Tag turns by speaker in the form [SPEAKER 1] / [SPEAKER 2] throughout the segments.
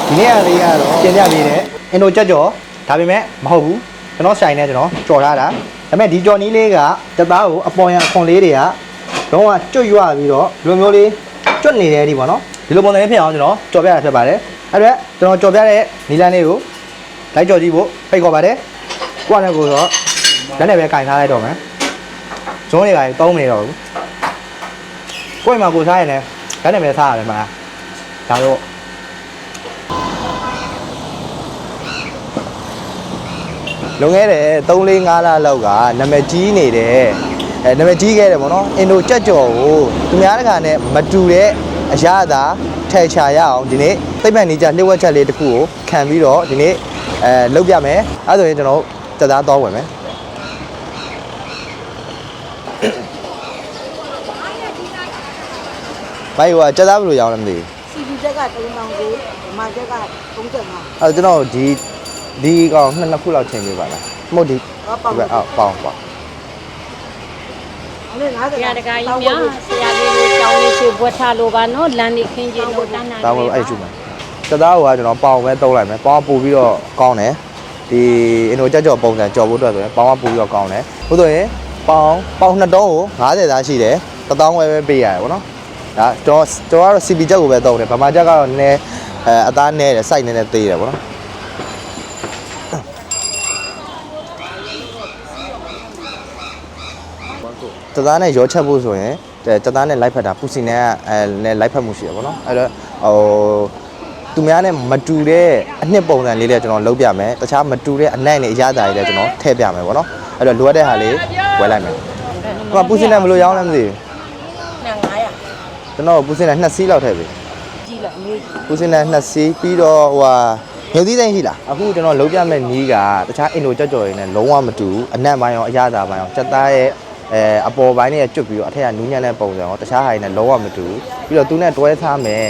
[SPEAKER 1] ဒီနေ့အလေးကတော့ပြင်ပြပေးတယ်အင်ဒိုကြက်ကြော်ဒါပေမဲ့မဟုတ်ဘူးကျွန်တော်ဆိုင်နဲ့ကျွန်တော်ကြော်ထားတာဒါပေမဲ့ဒီကြော်နီးလေးကတက်သားကိုအပေါ်ရန်အခွန်လေးတွေကတော့ကျွတ်ရွပြီးတော့ဒီလိုမျိုးလေးကျွတ်နေတယ်ဒီပေါ့နော်ဒီလိုပုံစံလေးဖြစ်အောင်ကျွန်တော်ကြော်ပြတာဖြစ်ပါတယ်အဲ့ဒါကျွန်တော်ကြော်ပြတဲ့နီလန်းလေးကိုလိုက်ကြော်ကြည့်ဖို့ဖိတ်ခေါ်ပါတယ်ကိုကလည်းကိုတော့လက်နဲ့ပဲကင်ထားလိုက်တော့မယ်ဇုံးတွေကတုံးနေတော့ဘူးကိုယ်မှကိုစားရင်လည်းလက်နဲ့ပဲစားရတယ်မလားဒါတော့လွန်ခဲ့တဲ့3-4 5လလောက်ကနာမည်ကြီးနေတယ်နာမည်ကြီးခဲ့တယ်ပေါ့နော်အင်ဒိုကြက်ကြော်ကိုသူများတကာနဲ့မတူတဲ့အရာသာထဲချာရအောင်ဒီနေ့သိပ္ပံနေကြလှည့်ဝက်ချက်လေးတစ်ခုကိုခံပြီးတော့ဒီနေ့လုပ်ပြမယ်အဲဆိုရင်ကျွန်တော်တက်သားသွားဝင်မယ်ဘိုင်ဟိုကတက်သားဘယ်လိုရောင်းလဲမသိဘူး
[SPEAKER 2] စီဗီချက်က3000ကိုမာချက်က35
[SPEAKER 1] အဲကျွန်တော်ဒီကောင်နှစ်ခုလောက်ချိန်ပေးပါလားမဟုတ်ဒီအောက်ပေါင်းပါ
[SPEAKER 2] အဲ့ဒါ
[SPEAKER 3] ဆရာတကာကြီးများဆရာလေးကိုကြောင်းလေးရှိဘွက်ထားလို့ပါနော်လမ်းလေးခင်းကျင်လို့တန်းတန်း
[SPEAKER 1] တောင်းလို့အဲ့ကျူမယ်တက်သားကကျွန်တော်ပေါင်ပဲသုံးလိုက်မယ်ပေါင်ပို့ပြီးတော့ကောင်းတယ်ဒီအင်ဒိုကြက်ကြော်ပုံစံကြော်ဖို့အတွက်ဆိုရင်ပေါင်ကပို့ပြီးတော့ကောင်းတယ်ဟုတ်ဆိုရင်ပေါင်2တောင်းကို50သားရှိတယ်1000ဝယ်ပဲပေးရတယ်ဗောနော်ဒါကျွန်တော်ကတော့ CP ချက်ကိုပဲသုံးတယ်ဗမာချက်ကတော့နည်းနည်းအသားနည်းတယ်စိုက်နည်းနည်းသေးတယ်ဗောနော်တက်သားနဲ့ရောချက်ဖို့ဆိုရင်တက်သားနဲ့လိုက်ဖက်တာပူစီနဲ့နဲ့လိုက်ဖက်မှုရှိရပါတော့အဲ့တော့ဟိုသူများနဲ့မတူတဲ့အနှစ်ပုံစံလေးတွေကျွန်တော်လုပ်ပြမယ်တခြားမတူတဲ့အနိုင်နဲ့အရသာတွေလည်းကျွန်တော်ထည့်ပြမယ်ပေါ့နော်အဲ့တော့လိုအပ်တဲ့ဟာလေးဝယ်လိုက်မယ်ဟိုပူစီနဲ့မလို့ရောင်းလည်းမသိဘူး
[SPEAKER 2] 900
[SPEAKER 1] ကျွန်တော်ပူစီနဲ့2စီးလောက်ထည့်ပြီ
[SPEAKER 2] ကြီးလားအမေးကြီး
[SPEAKER 1] ပူစီနဲ့2စီးပြီးတော့ဟိုဟာမြုပ်သီးသိမ်းရှိလားအခုကျွန်တော်လုပ်ပြမဲ့နီးကတခြားအင်ဒိုကြက်ကြော်တွေနဲ့လုံးဝမတူဘူးအနက်ပိုင်းရောအရသာပိုင်းရောစက်သားရဲ့အပေါ်ပိုင်းနဲ့ကျွတ်ပြီးတော့အထက်ကနူးညံ့တဲ့ပုံစံရောတခြားဟာတွေနဲ့လုံးဝမတူဘူးပြီးတော့သူနဲ့တွဲထားမယ်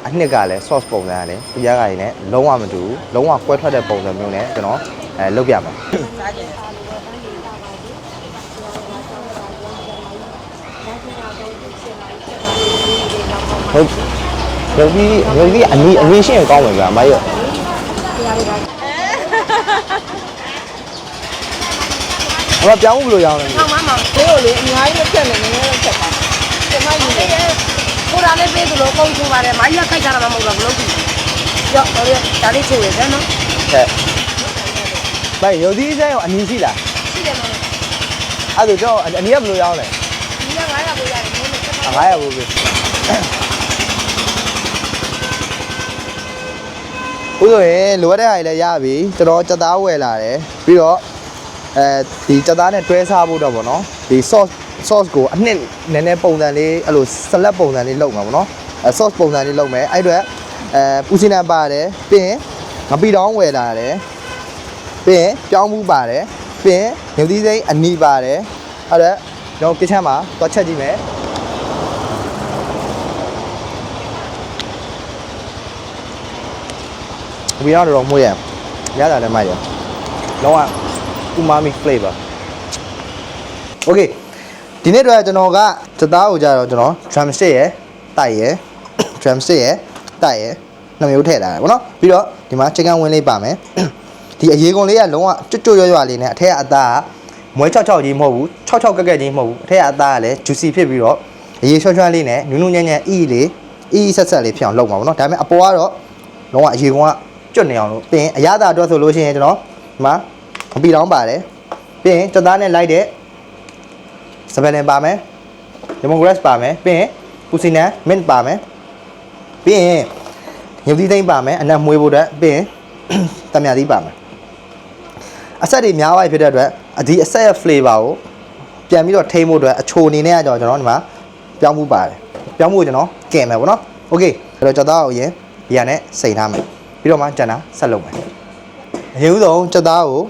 [SPEAKER 1] အနှစ်ကလည်း sauce ပုံစံရတယ်သူများကတွေနဲ့လုံးဝမတူဘူးလုံးဝကွဲထွက်တဲ့ပုံစံမျိုးနဲ့ကျွန်တော်လုပ်ပြမှာဟုတ်ဒီအမီရှင်းကောင်းမယ်ဗျာမရအမပြောင်းဘူးလို့ရောင်းတယ်
[SPEAKER 2] ။ဟုတ်မှမ။ဒီလိုလေအများကြီးမဖြတ်နဲ့နည်းနည်းလေးဖြတ်ပါ။ဒီမကြီးလေကိုရာလေးပေးသလိုပုံချပါတယ်။မကြီးကခိုက်ကြတာမှမဟုတ်ဘူးဘလို့ကြည့်။ကြောက်တော်ရဒါလေးချိုးရတယ်နော်
[SPEAKER 1] ။ဟဲ့။ဘယ်ရိုသီးဆိုင်ရောအနီးရှိလား
[SPEAKER 2] ။ရှိတယ်မလို့
[SPEAKER 1] ။အဲ့ဒါတော့အနီးကဘယ်လိုရောင်းလဲ
[SPEAKER 2] ။ဒီက900ပေးရတယ်နည်းနည်းဖြတ်ပါ
[SPEAKER 1] ။900ဘူးပဲ။ဘုဆိုရင်လိုအပ်တဲ့ဟာတွေလည်းရပြီ။ကျွန်တော်စက်သားဝယ်လာတယ်။ပြီးတော့ဒီစက်သားနဲ့တွဲစားဖို့တော့ဗောနော်ဒီ sauce ကိုအနှစ်နည်းနည်းပုံစံလေးအဲ့လိုဆလတ်ပုံစံလေးလုပ်မှာဗောနော်sauce ပုံစံလေးလုပ်မယ်အဲ့အတွက်ပူစင်နံပါတယ်ပြီးရင်ငပိတောင်းဝယ်လာတယ်ပြီးရင်ပြောင်းမှုပါတယ်ပြီးရင်ညသီးစိမ်းအနီပါတယ်အဲ့ဒါကျွန်တော်ကစ်ချန်မှာသွားချက်ကြည့်မယ်ဝီတော့မွေးရတာလည်းမိုက်ရလုံးဝumami flavor okay ဒီနေ့တော့ကျွန်တော်ကစသားကိုကြတော့ကျွန်တော် drumstick ရယ်တိုက်ရယ် drumstick ရယ်တိုက်ရယ်နှစ်မျိုးထည့်ထားတယ်ဗောနော်ပြီးတော့ဒီမှာ chicken wing လေးပါမယ်ဒီအရေးကုန်လေးကလုံးဝကျွတ်ရွရွလေးနဲ့အထက်ကအသားကမွဲ66ကြီးမဟုတ်ဘူး66ကက်ကက်ကြီးမဟုတ်ဘူးအထက်ကအသားကလည်း juicy ဖြစ်ပြီးတော့အရေးချွတ်ချွတ်လေးနဲ့နူးနူးညံ့ညံ့အီလေးအီဆက်ဆက်လေးဖြစ်အောင်လုပ်မှာဗောနော်ဒါပေမဲ့အပေါ်ကတော့လုံးဝအရေးကုန်ကကျွတ်နေအောင်လို့ပြီးရင်အရသာအတွက်ဆိုလို့ရှိရင်ကျွန်တော်ဒီမှာမပီတောင်းပါတယ်ပြီးရင်စက်သားနဲ့လိုက်တဲ့စပယ်လင်ပါမယ်လေမွန်ဂရက်စ်ပါမယ်ပြီးရင်ပူစီနန်မင့်ပါမယ်ပြီးရင်ညုပ်သီးသိမ်းပါမယ်အနက်မွေးဖို့အတွက်ပြီးရင်တမယာသီးပါမယ်အဆက်တွေများသွားဖြစ်တဲ့အတွက်ဒီအဆက်ရဲ့ flavor ကိုပြန်ပြီးတော့ထိမ့်ဖို့အတွက်အချိုအနေနဲ့ကျွန်တော်ဒီမှာပြောင်းမှုပါတယ်ပြောင်းမှုကျွန်တော်ကင်မယ်ပေါ့နော်โอเคအဲ့တော့စက်သားကိုအရင်ဒီဟာနဲ့စိန်ထားမယ်ပြီးတော့မှကျန်တာဆက်လုပ်မယ်အရင်ဦးဆုံးစက်သားကို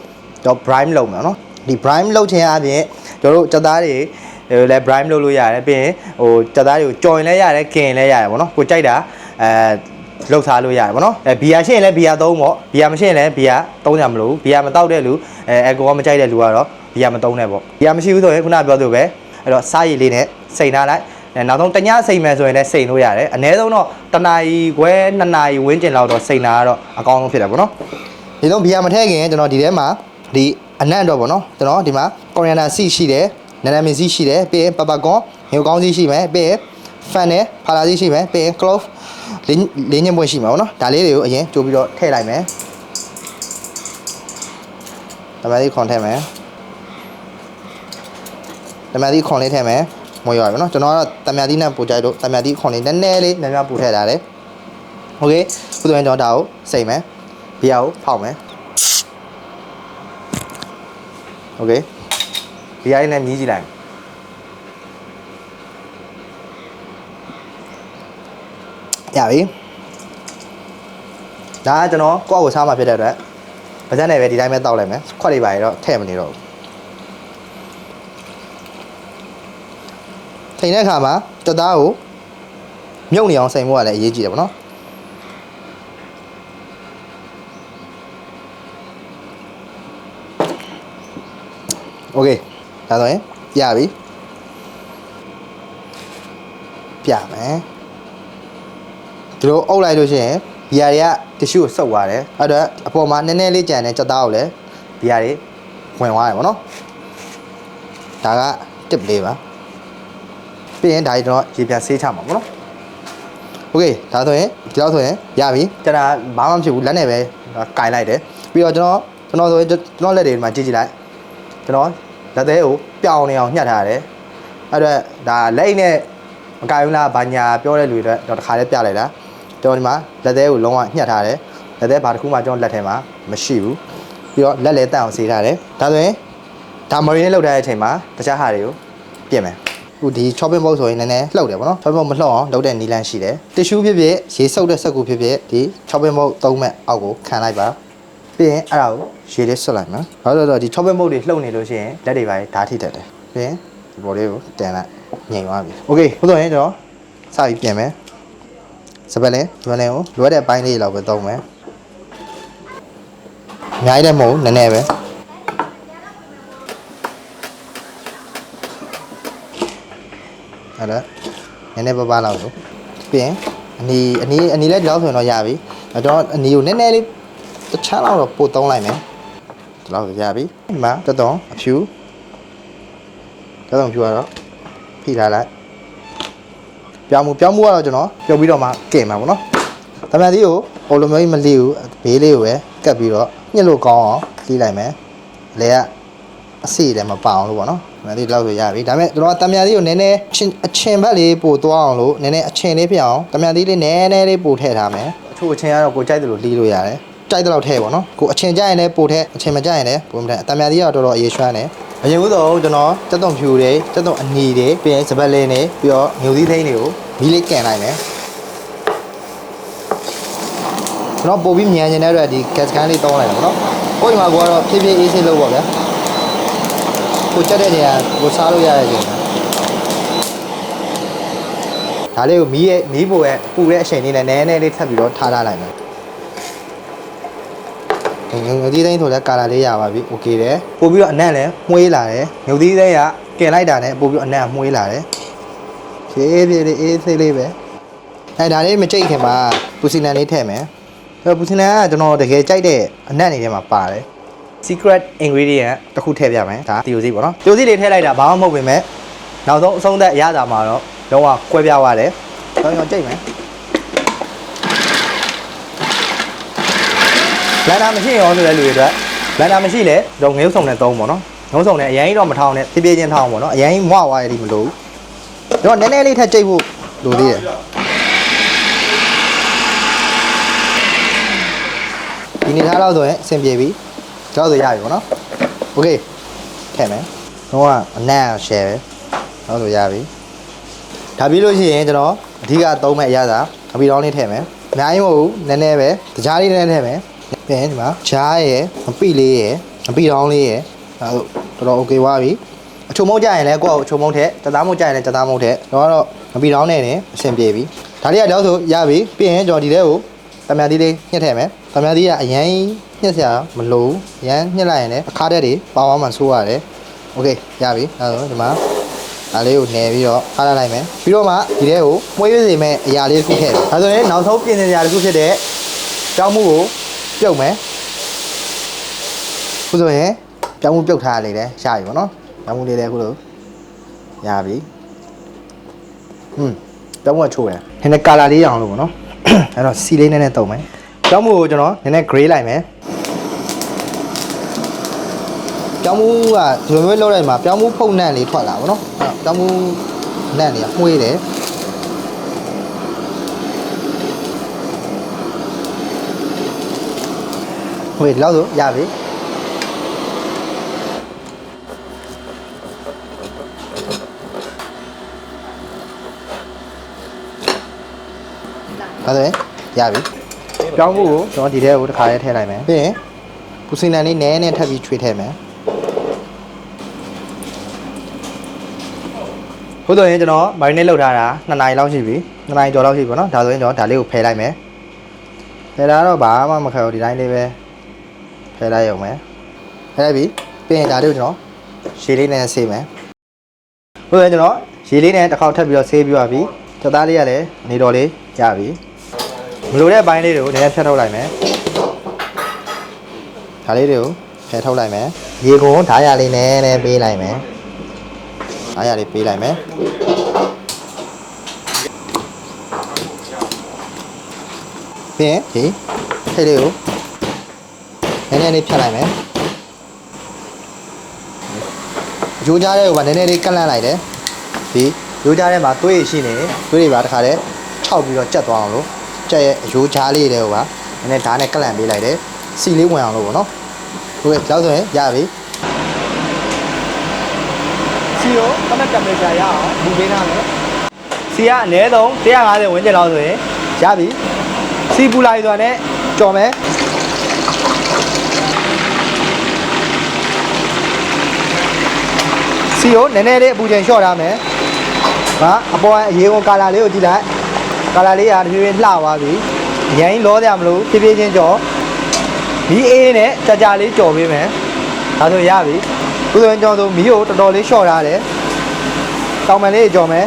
[SPEAKER 1] ကျွန်တော် brine လုပ်မယ်နော်ဒီ brine လုပ်ခြင်းအပြင်ကျွန်တော်တို့စက်သားတွေလည်း brine လုပ်လို့ရတယ်ပြီးရင်ဟိုစက်သားတွေကိုကြော်ရင်လည်းရတယ်ကင်ရင်လည်းရတယ်ပေါ့နော်ကိုကြိုက်တာလှုပ်ထားလို့ရတယ်ပေါ့နော်ဘီယာရှိရင်လည်းဘီယာသုံးပေါ့ဘီယာမရှိရင်လည်းဘီယာသုံးကြမလို့ဘီယာမတောက်တဲ့လူအယ်ကိုဟောမကြိုက်တဲ့လူကတော့ဘီယာမသုံးနဲ့ပေါ့ဘီယာမရှိဘူးဆိုရင်ခုနပြောသလိုပဲအဲ့တော့စားရည်လေးနဲ့စိန်ထားလိုက် နောက်ဆုံးတညစိန်မယ်ဆိုရင်လည်းစိန်လို့ရတယ်အနည်းဆုံးတော့တနာရီခွဲ2နာရီဝန်းကျင်လောက်တော့စိန်တာကတော့အကောင်းဆုံးဖြစ်တယ်ပေါ့နော်ဒီလုံးဘီယာမထည့်ခင်ကျွန်တော်ဒီထဲမှာဒီအနံ့တော့ပေါ့နော်ကျွန်တော်ဒီမှာကော်ရီယန်ဒါစီရှိတယ်နနမင်စီရှိတယ်ပြီးရင်ပပကွန်ငွေကောင်းစီရှိမယ်ပြီးရင်ဖန်နဲ့ဖာလာစီရှိမယ်ပြီးရင် clove လေးညင်ပွင့်ရှိမှာပေါ့နော်ဒါလေးတွေကိုအရင်ကြိုးပြီးတော့ထည့်လိုက်မယ်တမန်လေးခွန်ထည့်မယ်တမန်လေးခွန်လေးထည့်မယ်မွေးရပါနော်ကျွန်တော်ကတော့တမန်လေးနဲ့ပူကြိုက်လို့တမန်လေးခွန်လေးနည်းနည်းလေးများများပူထည့်ထားတယ်โอเคခုဆိုရင်ကျွန်တော်ဒါကိုစိတ်မယ်ဘီယာကိုဖောက်မယ်โอเคဘီယာလေးနဲ့မြည်ကြည့်လိုက်ရပြီဒါကကျွန်တော်ကိုယ့်ကိုစားမှဖြစ်တဲ့အတွက်ဗဇက်နဲ့ပဲဒီတိုင်းပဲတောက်လိုက်မယ်ခွက်လေးပါရတော့ထည့်မနေတော့ဘူးထိန်တဲ့အခါမှာကြက်သားကိုမြုပ်နေအောင်စိန်ဖို့ကလည်းအရေးကြီးတယ်ပေါ့နော်โอเคဒါဆိုရင်ပြပြီပြမယ်ဒီလိုအုပ်လိုက်လို့ရှိရင်ဘီယာတွေကတ िश ူးကိုစုပ်သွားတယ်အဲ့တော့အပေါ်မှာနည်းနည်းလေးကြံတဲ့ကြက်သားကိုလည်းဘီယာတွေဝင်သွားတယ်ပေါ့နော်ဒါက tip လေးပါပြီးရင်ဒါကြီးတော့ရေပြန်ဆေးချမှာပေါ့နော်โอเคဒါဆိုရင်ဒီလောက်ဆိုရင်ရပြီကျွန်တော်ဘာမှမဖြစ်ဘူးလက်နဲ့ပဲကင်လိုက်တယ်ပြီးတော့ကျွန်တော်ဆိုရင်ကျွန်တော်လက်တွေဒီမှာကြည့်လိုက်ကျွန်တော်လက်သေးကိုပြောင်းနေအောင်ညှက်ထားတယ်အဲ့တော့ဒါလက်အိတ်နဲ့မကင်ဘူးလားဘာညာပြောတဲ့လူတွေတော့တစ်ခါလေးပြလိုက်တာကျွန်တော်ဒီမှာလက်သေးကိုလုံးဝညှက်ထားတယ်လက်သေးဘာတစ်ခုမှကျွန်တော်လက်ထဲမှာမရှိဘူးပြီးတော့လက်လဲတက်အောင်ဆေးထားတယ်ဒါဆိုရင်ဒါမရီနဲ့လောက်ထားတဲ့အချိန်မှာတခြားဟာတွေကိုပြင်မယ်ခုဒီ chopping box ဆိုရင်နည်းနည်းလှုပ်တယ်ပေါ့နော် chopping box မလှုပ်အောင်လုပ်တဲ့နည်းလမ်းရှိတယ်တ िश ူးဖြစ်ဖြစ်ရေစုပ်တဲ့စက်ကူဖြစ်ဖြစ်ဒီ chopping box သုံးမဲ့အောက်ကိုခံလိုက်ပါပြီးရင်အဲ့ဒါကိုရေလေးဆွတ်လိုက်နော်ဘာလို့လဲဆိုတော့ဒီ chopping box တွေလှုပ်နေလို့ရှိရင်လက်တွေပါဓာတ်ထိတတ်တယ်ပြီးရင်ဒီဘော်လေးကိုတင်လိုက်ငြိမ်သွားပြီ okay ခုဆိုရင်ကျွန်တော်စပြီးပြင်မယ်စပယ်လင်းဒီလင်းကိုလွှဲတဲ့အပိုင်းလေးလောက်ပဲသုံးမယ်အများကြီးလည်းမဟုတ်နည်းနည်းပဲအဲ့ဒါနည်းနည်းပါးပါးလောက်ဆိုပြီးရင်အနီလည်းဒီလောက်ဆိုရင်တော့ရပြီအဲ့တော့အနီကိုနည်းနည်းလေးတစ်ချမ်းလောက်တော့ပို့သုံးလိုက်မယ်ဒီလောက်ဆိုရပြီဒီမှာတက်တော့အဖြူတက်တော့ဖြူရတော့ဖိထားလိုက်ပြောင်းမှုကတော့ကျွန်တော်ပြုတ်ပြီးတော့မှကင်မှာပေါ့နော်တမန်သေးကိုဟိုလိုမျိုးမလီဘူးဘေးလေးကိုပဲကတ်ပြီးတော့ညှစ်လို့ကောင်းအောင်လီးလိုက်မယ်လေကအစီလည်းမပအောင်လို့ပေါ့နော်တမန်သေးဒီလောက်ဆိုရပြီဒါပေမဲ့ကျွန်တော်တမန်သေးကိုနည်းနည်းအချင်ဘက်လေးပို့သွားအောင်လို့နည်းနည်းအချင်လေးပြအောင်တမန်သေးလေးနည်းနည်းလေးပို့ထည့်ထားမယ်အချို့အချင်ကတော့ကိုကြိုက်တယ်လို့လီးလို့ရတယ်ကြိုက်တဲ့လောက်ထည့်ပေါ့နော်ကိုအချင်ကြိုက်ရင်လည်းပို့ထည့်အချင်မကြိုက်ရင်လည်းပို့မထည့်တမန်သေးကတော့တော်တော်အရေးရွှမ်းတယ်အရင်ဦးဆုံးကျွန်တော်တက်တုံဖြူတွေတက်တုံအနီတွေပြီးရင်စပတ်လင်းတွေပြီးတော့ငုံသီးသိန်းတွေကိုမီးလေးကန်လိုက်မယ်ကျွန်တော်ပို့ပြီးမြန်နေတဲ့အတွက်ဒီ gas can လေးတောင်းလိုက်တာပေါ့နော်ဟိုဒီမှာကတော့ဖြည်းဖြည်းအေးဆေးလုပ်ပေါ့ဗျာကိုချက်တဲ့နေရာကိုစားလို့ရတဲ့ချိန်ဒါလေးကိုမီးပို့ရဲ့ပူတဲ့အချိန်လေးနဲ့နည်းနည်းလေးထပ်ပြီးတော့ထားလိုက်မယ်ငုံသီးသိန်းဆိုလည်းကာလာလေးရပါပြီโอเคတယ်ပို့ပြီးတော့အနံ့လည်းမှုေးလာတယ်ငုံသီးသိန်းကကင်လိုက်တာနဲ့ပို့ပြီးတော့အနံ့မှုေးလာတယ်ဖြည်းဖြည်းလေးအေးဆေးလေးပဲဒါလေးမကြိတ်ခင်မှာပူစီနန်လေးထည့်မယ်ပူစီနန်ကကျွန်တော်တကယ်ကြိုက်တဲ့အနံ့နေထဲမှာပါတယ် secret ingredient တစ်ခုထည့်ပြမယ်ဒါတီယိုစီပေါ့နော်တီယိုစီလေးထည့်လိုက်တာဘာမှမဟုတ်ပေမဲ့နောက်ဆုံးအဆုံးသက်အရသာမှာတော့လုံးဝကွဲပြားသွားတယ်တော့ကျွန်တော်ကြိတ်မယ်လန်တာမရှိရောဆိုတဲ့လူတွေအတွက်လန်တာမရှိလဲတော့ငရုတ်ဆောင်နဲ့သုံးပေါ့နော်ငုံဆောင်နဲ့အရင်တော့မထောင်းနဲ့ဖြည်းဖြည်းချင်းထောင်းပေါ့နော်အရင်မွားသွားရည်မလို့တော့နည်းနည်းလေးထပ်ကြိတ်ဖို့လိုသေးတယ်ဒီနေ့ထားတော့ဆိုရင်အဆင်ပြေပြီကြောက်ဆိုရပြီပေါ့နော်โอเคထည့်မယ်တော့အနံ့ share ပဲတော့ဆိုရပြီဒါပြီးလို့ရှိရင်ကျွန်တော်အဓိကသုံးမဲ့အရသာအပီတောင်းလေးထည့်မယ်အများကြီးမဟုတ်ဘူးနည်းနည်းပဲတကြားလေးနည်းနည်းထည့်မယ်ပြီးရင်ဒီမှာဂျားရယ်အပီလေးရယ်အပီတောင်းလေးရယ်ဒါဆိုတော်တော်โอเคသွားပြီအချုံမုတ်ကြရင်လည်းကိုယ့်အချုံမုတ်ထက်တသားမုတ်ကြရင်လည်းတသားမုတ်ထက်တော့အပီတောင်းနဲ့အဆင်ပြေပြီဒါလေးကတော့ဆိုရပြီပြီးရင်ကျွန်တော်ဒီထဲကိုတမန်သီးလေးညှက်ထည့်မယ်တမန်သီးကအရင်ညှက်စရာမလိုရမ်းညှက်လိုက်ရင်လည်းအခါတက်တွေပါဝါမှဆိုးရတယ်โอเคရပြီဒါဆိုဒီမှာ ဒါလေးကိုနယ်ပြီးတော့ထားလိုက်မယ်ပြီးတော့မှဒီထဲကိုမွေးရစီမဲ့အရာလေးတစ်ခုထည့်ဒါဆိုရင်နောက်ဆုံးပြင်စင်စရာတစ်ခုဖြစ်တဲ့ကြောင်းမှုကိုပြုတ်မယ်ခုဆိုရင်ကြောင်းမှုပြုတ်ထားရလေတယ်ရပြီပေါ့နော်ကြောင်းမှုလေးလည်းခုလိုရပြီကြောင်းမှုကချိုးရနည်းနည်းကာလာလေးရအောင်လို့ပေါ့နော်အဲ့တော့စီလေးနည်းနည်းတုံမယ်ကြောင်းမှုကိုကျွန်တော်နည်းနည်း gray လိုက်မယ်ပြောင်းမှုကဒီလိုမျိုးလောက်လိုက်မှာပြောင်းမှုဖုန်နန့်လေးထွက်လာပါတော့။ပြောင်းမှုနန့်လေးကမှွေးတယ်။မှွေးလောက်ဆိုရပြီ။ဒါဆိုရင်ရပြီ။ပြောင်းမှုကိုကျွန်တော်ဒီထဲကိုတစ်ခါလေးထည့်လိုက်မယ်။ပြီးရင်ပူစင်နံလေးနည်းနည်းထပ်ပြီးချွေထည့်မယ်။ဟုတ်တော့ရင်ကျွန်တော်မာရီနေလောက်ထားတာ2နာရီလောက်ရှိပြီ2နာရီကျော်လောက်ရှိပြီပေါ့နော်ဒါဆိုရင်ကျွန်တော်ဒါလေးကိုဖယ်လိုက်မယ်ဖယ်လာတော့ဘာမှမခက်ဘူးဒီတိုင်းလေးပဲဖယ်လိုက်ရုံပဲဖယ်လိုက်ပြီပြီးရင်ဒါလေးကိုကျွန်တော်ရေလေးနဲ့ဆေးမယ်ဟုတ်တယ်ကျွန်တော်ရေလေးနဲ့တစ်ခေါက်ထပ်ပြီးတော့ဆေးပြီးပါပြီစက်သားလေးကလည်းနေတော်လေးရပြီမလိုတဲ့အပိုင်းလေးတွေကိုနည်းနည်းဖြတ်ထုတ်လိုက်မယ်ဒါလေးတွေကိုဖယ်ထုတ်လိုက်မယ်ရေကုန်ဓာတ်ရလေးနည်းနည်းပေးလိုက်မယ်အားရလေးပေးလိုက်မယ်ပြီးရင်ဒီထိတ်လေးကိုနည်းနည်းလေးဖြတ်လိုက်မယ်ရိုးကြားတဲ့ဟိုမှာနည်းနည်းလေးကန့်လန့်လိုက်တယ်ဒီရိုးကြားထဲမှာသွေးရရှိနေသွေးတွေပါတခါတည်းခြောက်ပြီးတော့ကြက်သွားအောင်လို့ကြက်ရဲ့ရိုးကြားလေးတွေဟိုပါနည်းနည်းဓာတ်နဲ့ကန့်လန့်ပေးလိုက်တယ်စီလေးဝင်အောင်လို့ပေါ့နော်ဟုတ်ကဲ့လောက်ဆိုရင်ရပြီစီကိုတမတ်တမချာရအောင်မူပေးထားမယ်စီကအနည်းဆုံး150ဝန်းကျင်လောက်ဆိုရင်ရပြီစီပူလိုက်ဆိုတာနဲ့ကြော်မယ်စီကိုနည်းနည်းလေးအပူချိန်လျှော့ထားမယ်ဟာအပေါ်အရေကုန်ကာလာလေးကိုကြည့်လိုက်ကာလာလေးကတဖြည်းဖြည်းလှသွားပြီအရင်လောစရာမလိုဖြည်းဖြည်းချင်းကြော်မီးအေးနဲ့ကြာလေးကြော်ပေးမယ်ဒါဆိုရပြီခုဆိုရင်ကျွန်တော်တို့မီးကိုတော်တော်လေးလျှော့ထားတယ်တောင်ပန်လေးကြော်မယ်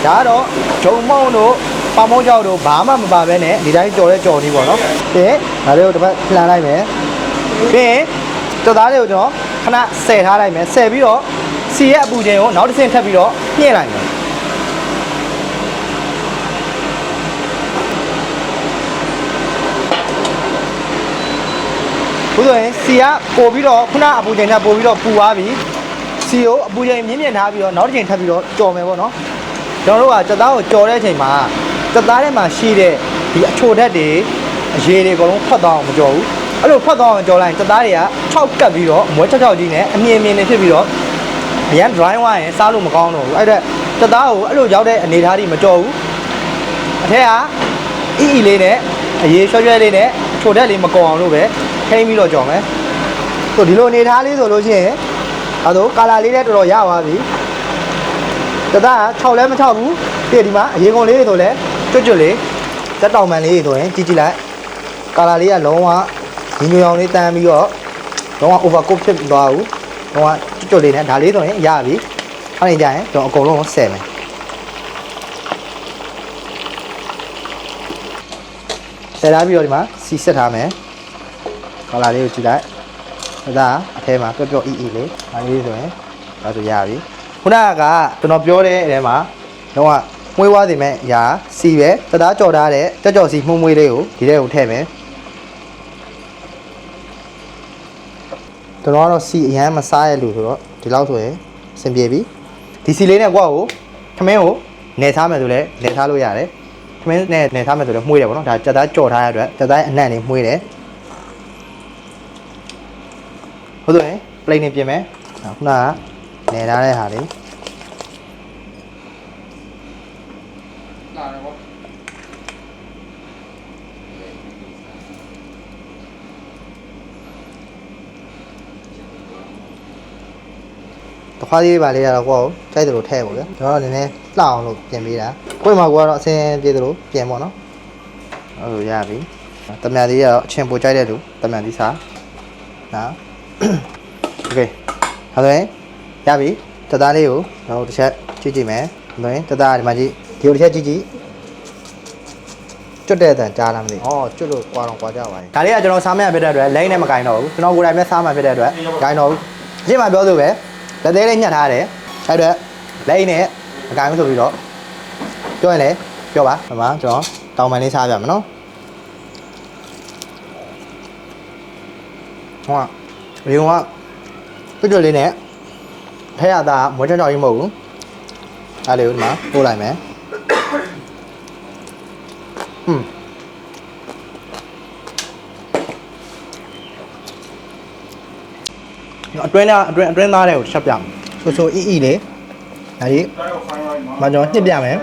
[SPEAKER 1] ဒါကတော့ဂျုံမောင်းတို့ပမောင်းကြောက်တို့ဘာမှမပါဘဲနဲ့ဒီတိုင်းကြော်ရဲကြော်နေပေါ့နော်ပြီးရင်ဒါလေးကိုတစ်ပတ်လှန်လိုက်မယ်ပြီးရင်ကြော်သားလေးကိုကျွန်တော်ခဏဆယ်ထားလိုက်မယ်ဆယ်ပြီးတော့စီရဲ့အပူချိန်ကိုနောက်တစ်ဆင့်ထပ်ပြီးတော့ညှိလိုက်မယ်ခုဆိုရင်စီကပို့ပြီးတော့ခုနအပူချိန်နဲ့ပို့ပြီးတော့ပူသွားပြီစီကိုအပူချိန်မြင့်မြင့်ထားပြီးတော့နောက်တစ်ချိန်ထပ်ပြီးတော့ကြော်မယ်ပေါ့နော်ကျွန်တော်တို့ကစက်သားကိုကြော်တဲ့အချိန်မှာစက်သားထဲမှာရှိတဲ့ဒီအချိုဓာတ်တွေအရေတွေအကုန်လုံးဖတ်သွားအောင်မကြော်ဘူးအဲ့လိုဖတ်သွားအောင်ကြော်လိုက်ရင်စက်သားတွေက6ကပ်ပြီးတော့မွဲ6ကြီးနဲ့အမြင်မြင်နေဖြစ်ပြီးတော့အရန် dry ဝိုင်းရင်စားလို့မကောင်းတော့ဘူးအဲ့ဒါစက်သားကိုအဲ့လိုရောက်တဲ့အနေထားတွေမကြော်ဘူးအထက်ကအီလေးနဲ့အရေရွှဲရွှဲလေးနဲ့အချိုဓာတ်လေးမကောအောင်လို့ပဲထိန်းပြီးတော့ကြော်မယ်ဆိုဒီလိုအနေထားလေးဆိုလို့ရှိရင်အဲဒါကာလာလေးလည်းတော်တော်ရသွားပြီတသား6လဲမ6ဘူးပြည့်ဒီမှာအရေကုန်လေးတွေဆိုလဲကျွတ်ကျွတ်လေးတက်တောင်မှန်လေးတွေဆိုရင်ကြည့်ကြည့်လိုက်ကာလာလေးကလုံးဝညီညွတ်အောင်လေးတန်းပြီးတော့လုံးဝ overcook ဖြစ်သွားဘူးလုံးဝကျွတ်ကျွတ်လေးနဲ့ဒါလေးဆိုရင်ရပြီအဲ့ဒီကြရင်ကျွန်တော်အကုန်လုံးဆယ်မယ်ဆယ်ထားပြီးတော့ဒီမှာစီဆက်ထားမယ်ကာလာလေးကိုကြည့်လိုက်ဒါအထဲမှာပျော့ပျော့အီအီလေးဒါလေးဆိုရင်ဒါဆိုရပြီခုနကကျွန်တော်ပြောတဲ့အထဲမှာတော့မွေးဝါးစီမဲ့အရာစီပဲတသားကြော်ထားတဲ့ကြော့ကြော်စီမှုန့်မွေးလေးကိုဒီထဲကိုထည့်မယ်ကျွန်တော်ကတော့စီအရန်မစားရလို့ဆိုတော့ဒီလောက်ဆိုရင်အဆင်ပြေပြီဒီစီလေးနဲ့ကွာကိုခမင်းကိုနယ်ထားမယ်ဆိုလဲနယ်ထားလို့ရတယ်ခမင်းနဲ့နယ်ထားမယ်ဆိုလဲမှုန့်တယ်ပေါ့နော်ဒါကြက်သားကြော်ထားရတဲ့အတွက်ကြက်သားအနံ့လေးမှုန့်တယ်ဟုတ်တယ်ပလိတ်နေပြင်မယ်ခုနကနေထားတဲ့ဟာလေးလာတယ်ပေါ့တခါလေးပါလေးရတော့ကိုယ်ကြိုက်တယ်လို့ထည့်ပေါ့ဗျာကျွန်တော်နည်းနည်းလှအောင်လို့ပြင်ပေးတာကိုယ်မှာကတော့အစင်ပြေတယ်လို့ပြင်ပေါ့နော်အဲ့လိုရပြီတမန်သေးကတော့အချင်းပိုကြိုက်တဲ့လူတမန်သေးစားနော်โอเคဒါဆိုရင်ရပြီ တက်သားလေးကိုတော့တစ်ချက်ကြည့်ကြည့်မယ်ဆိုရင်တက်သားဒီမှာကြည့်ဒီကိုတစ်ချက်ကြည့်ကြည့်ကျွတ်တဲ့အတန်ကြားလားမသိဘူးကျွတ်လို့ကွာတော့ကွာကြပါရင်ဒါလေးကကျွန်တော်စားမရဖြစ်တဲ့အတွက်လိုင်းနဲ့မကင်တော့ဘူးကျွန်တော်ကိုယ်တိုင်ပဲစားမှဖြစ်တဲ့အတွက်ဂိုင်တော့ဘူးအရင်မှပြောလို့ပဲလက်သေးလေးညှက်ထားတယ်အဲ့တော့လိုင်းနဲ့မကင်ဘူးဆိုပြီးတော့ပြောရင်လေပြောပါဟိုမှာကျွန်တော်တောင်ပန်လေးစားပြမယ်နော်ဟောဒီကောင်ကကျွတ်လေးနဲ့ဖဲရတာမွေးချောင်းချောင်းကြီးမဟုတ်ဘူးအဲ့လေးကိုဒီမှာပို့လိုက်မယ်အတွင်းသားတွေကိုချက်ပြမယ်ဆိုအီအီလေးဒါဒီမကျွန်တော်ညှစ်ပြမယ်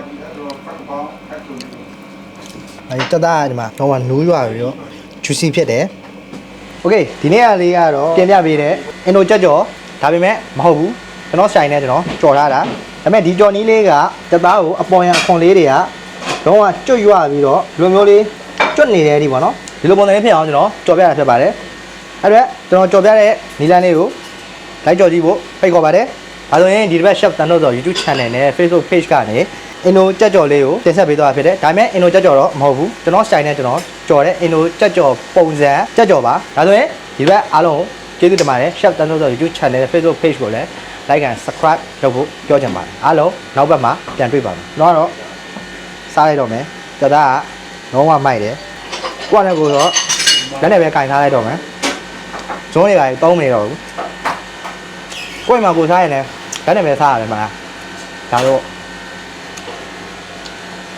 [SPEAKER 1] အဲဒီတက်သားဒီမှာတော့နူးရွာပြီးတော့ juicy ဖြစ်တယ်โอเคဒီနေ့ကလေးကတော့ပြင်ပြပေးတယ်အင်ဒိုကြက်ကြော်ဒါပေမဲ့မဟုတ်ဘူးကျွန်တော်ဆိုင်နဲ့ကျွန်တော်ကြော်ထားတာဒါပေမဲ့ဒီကြော်နီးလေးကတက်သားကိုအပေါ်ရန်အခွန်လေးတွေကတော့ကျွတ်ရွာပြီးတော့ဒီလိုမျိုးလေးကျွတ်နေတယ်ဒီပေါ့နော်ဒီလိုပုံစံလေးဖြစ်အောင်ကျွန်တော်ကြော်ပြတာဖြစ်ပါတယ်အဲ့တော့ကျွန်တော်ကြော်ပြတဲ့နီလန်းလေးကိုလိုက်ကြော်ကြည့်ဖို့ဖိတ်ခေါ်ပါတယ်ဒါဆိုရင်ဒီတစ်ပတ် chef တန်တော့ဆို YouTube channel နဲ့ Facebook page ကနေအင်ဒိုကြက်ကြော်လေးကိုတင်ဆက်ပေးသွားတာဖြစ်တယ်ဒါပေမဲ့အင်ဒိုကြက်ကြော်တော့မဟုတ်ဘူးကျွန်တော်ဆိုင်နဲ့ကျွန်တော်ကြော်တဲ့အင်ဒိုကြက်ကြော်ပုံစံကြက်ကြော်ပါဒါဆိုရင်ဒီဘက်အားလုံးကျေးဇူးတင်ပါတယ် chef တန်တော့ဆို YouTube channel နဲ့ Facebook page ကိုလည်း like and subscribe လုပ်ဖို့ပြောချင်ပါတယ်အားလုံးနောက်ဘက်မှာပြန်တွေ့ပါမယ်ကျွန်တော်ကတော့စားလိုက်တော့မယ်ကြက်သားကလုံးဝမိုက်တယ်ကိုယ့်နဲ့ကိုယ်တော့လက်နဲ့ပဲကင်ထားလိုက်တော့မယ်ဇုံးတွေကတုံးမနေတော့ဘူးကိုယ့်မှာကိုယ်စားရင်လည်းလက်နဲ့ပဲစားရတယ်မလားဒါတော့